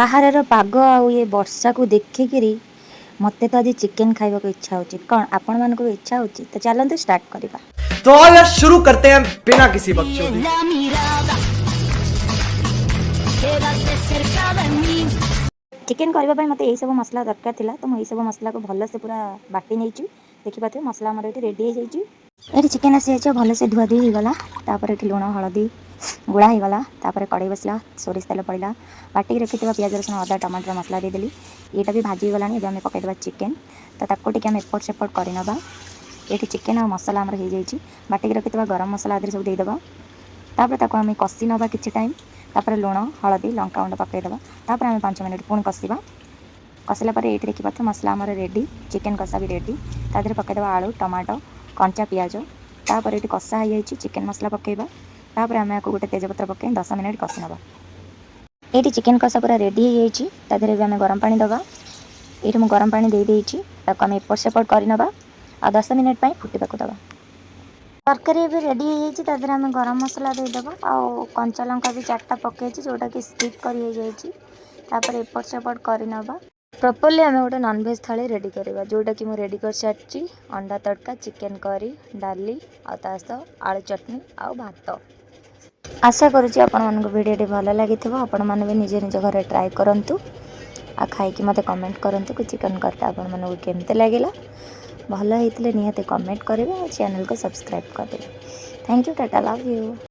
ବାହାରର ପାଗ ଆଉ ଏ ବର୍ଷାକୁ ଦେଖିକିରି ମୋତେ ତ ଆଜି ଚିକେନ୍ ଖାଇବାକୁ ଇଚ୍ଛା ହେଉଛି। କ'ଣ ଆପଣମାନଙ୍କୁ ବି ଇଚ୍ଛା ହେଉଛି? ତ ଚାଲନ୍ତୁ ଷ୍ଟାର୍ଟ କରିବା। तो आओ यार शुरू करते हैं बिना किसी बकचोदी। ଚିକେନ୍ କରିବା ପାଇଁ ମୋତେ ଏହିସବୁ ମସଲା ଦରକାର ଥିଲା, ତ ମୁଁ ଏହିସବୁ ମସଲାକୁ ଭଲସେ ପୁରା ବାଟି ନେଇଛି। ଦେଖିପାରୁଥିବେ ମସଲା ଆମର ଏଠି ରେଡ଼ି ହେଇଯାଇଛି। ଏଠି ଚିକେନ୍ ଆସିଯାଇଛି, ଭଲସେ ଧୁଆଧୁଇ ହେଇଗଲା। ତାପରେ ଏଠି ଲୁଣ ହଳଦୀ ଗୁଳା ହେଇଗଲା। ତାପରେ କଡ଼େଇ ବସିଲା, ସୋରିଷ ତେଲ ପଡ଼ିଲା, ବାଟିକି ରଖିଥିବା ପିଆଜ ରସୁଣ ଅଦା ଟମାଟର ମସଲା ଦେଇଦେଲି। ଏଇଟା ବି ଭାଜି ହେଇଗଲାଣି। ଏବେ ଆମେ ପକାଇଦେବା ଚିକେନ୍। ତ ତାକୁ ଟିକେ ଆମେ ଏପଟ ସେପଟ କରିନେବା। ଏଠି ଚିକେନ୍ ଆଉ ମସଲା ଆମର ହେଇଯାଇଛି। ବାଟିକି ରଖିଥିବା ଗରମ ମସଲା ଆଦେହରେ ସବୁ ଦେଇଦେବା। ତାପରେ ତାକୁ ଆମେ କଷି ନେବା କିଛି ଟାଇମ୍। ତାପରେ ଲୁଣ ହଳଦୀ ଲଙ୍କାଗୁଣ୍ଡ ପକାଇଦେବା। ତାପରେ ଆମେ 5 ମିନିଟ୍ ପୁଣି କଷିବା। କଷିଲା ପରେ ଏଇଠି ଦେଖିପାରୁଥିବେ ମସଲା ଆମର ରେଡ଼ି, ଚିକେନ୍ କଷା ବି ରେଡ଼ି। ତା ଦେହରେ ପକାଇଦେବା ଆଳୁ ଟମାଟୋ କଞ୍ଚା ପିଆଜ। ତାପରେ ଏଠି କଷା ହେଇଯାଇଛି, ଚିକେନ୍ ମସଲା ପକାଇବା। ତାପରେ ଆମେ ଆକୁ ଗୋଟେ ତେଜପତ୍ର ପକାଇ 10 ମିନିଟ୍ କଷି ନେବା। ଏଇଠି ଚିକେନ୍ କଷା ପୁରା ରେଡ଼ି ହେଇଯାଇଛି। ତା ଦେହରେ ବି ଆମେ ଗରମ ପାଣି ଦେବା। ଏଇଠି ମୁଁ ଗରମ ପାଣି ଦେଇଦେଇଛି। ତାକୁ ଆମେ ଏପଟ ସେପଟ କରିନେବା ଆଉ 10 ମିନିଟ୍ ପାଇଁ ଫୁଟିବାକୁ ଦେବା। ତରକାରୀ ଏବେ ରେଡ଼ି ହେଇଯାଇଛି। ତା ଦେହରେ ଆମେ ଗରମ ମସଲା ଦେଇଦେବା ଆଉ କଞ୍ଚା ଲଙ୍କା ବି 4ଟା ପକାଇଛି, ଯେଉଁଟାକି ସ୍କିପ୍ କରି ହେଇଯାଇଛି। ତାପରେ ଏପଟ ସେପଟ କରିନେବା। ପ୍ରପରଲି ଆମେ ଗୋଟେ ନନଭେଜ୍ ଥାଳି ରେଡ଼ି କରିବା, ଯେଉଁଟାକି ମୁଁ ରେଡ଼ି କରିସାରିଛି। ଅଣ୍ଡା ତଡ଼କା, ଚିକେନ୍ କରି, ଡାଲି ଆଉ ତା ସହ ଆଳୁ ଚଟଣି ଆଉ ଭାତ। ଆଶା କରୁଛି ଆପଣମାନଙ୍କୁ ଭିଡ଼ିଓଟି ଭଲ ଲାଗିଥିବ। ଆପଣମାନେ ବି ନିଜ ନିଜ ଘରେ ଟ୍ରାଏ କରନ୍ତୁ ଆଉ ଖାଇକି ମୋତେ କମେଣ୍ଟ କରନ୍ତୁ କି ଚିକେନ୍ କରିଟା ଆପଣମାନଙ୍କୁ କେମିତି ଲାଗିଲା। ଭଲ ହେଇଥିଲେ ନିହାତି କମେଣ୍ଟ କରିବେ ଆଉ ଚ୍ୟାନେଲକୁ ସବସ୍କ୍ରାଇବ୍ କରିଦେବେ। Thank you, tata, love you.